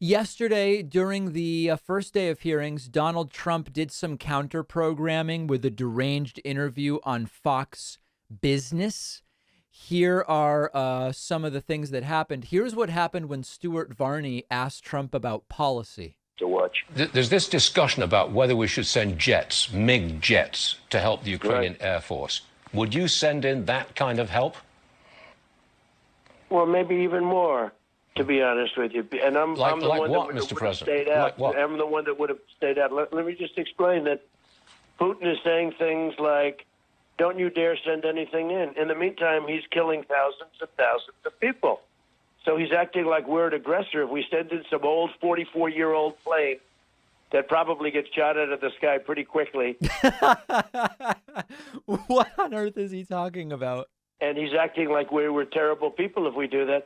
Yesterday, during the first day of hearings, Donald Trump did some counter programming with a deranged interview on Fox Business. Here are some of the things that happened. Here's what happened when Stuart Varney asked Trump about policy. To watch. There's this discussion about whether we should send jets, MiG jets, to help the Ukrainian Air Force. Would you send in that kind of help? Well, maybe even more, to be honest with you. And I'm the one what, that would Mr. have President? stayed out. Like what? I'm the one that would have stayed out. Let me just explain that Putin is saying things like, don't you dare send anything in. In the meantime, he's killing thousands of people. So he's acting like we're an aggressor. If we send in some old 44-year-old plane that probably gets shot out of the sky pretty quickly. What on earth is he talking about? And he's acting like we're terrible people if we do that.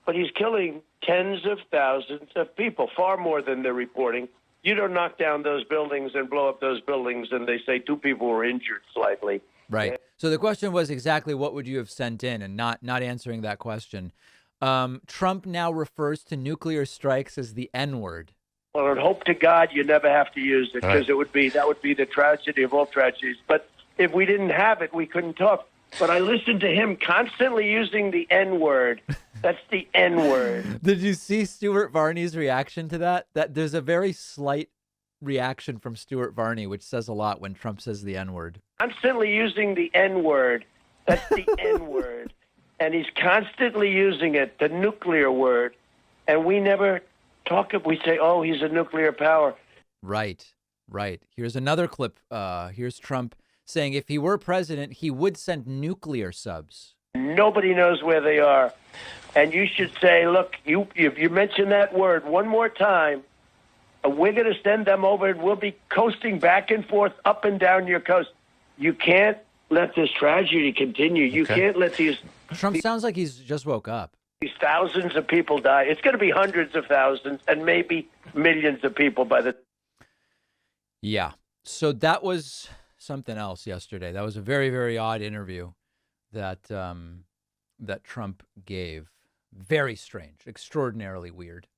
But he's killing tens of thousands of people, far more than they're reporting. You don't knock down those buildings and blow up those buildings and they say 2 people were injured slightly. Right. So the question was exactly what would you have sent in, and not answering that question. Trump now refers to nuclear strikes as the N-word. Well, and hope to God you never have to use it, because that would be the tragedy of all tragedies. But if we didn't have it, we couldn't talk. But I listened to him constantly using the N-word. That's the N-word. Did you see Stuart Varney's reaction to that? That there's a very slight reaction from Stuart Varney, which says a lot when Trump says the N-word. Constantly using the N-word. That's the N-word. And he's constantly using it, the nuclear word. And we never talk. We say, oh, he's a nuclear power. Right. Here's another clip. Here's Trump saying if he were president, he would send nuclear subs. Nobody knows where they are. And you should say, look, if you mention that word one more time, we're going to send them over and we'll be coasting back and forth up and down your coast. You can't let this tragedy continue. You can't let these... Trump sounds like he's just woke up. These thousands of people die. It's going to be hundreds of thousands and maybe millions of people by the... Yeah. So that was something else yesterday. That was a very, very odd interview that that Trump gave. Very strange, extraordinarily weird.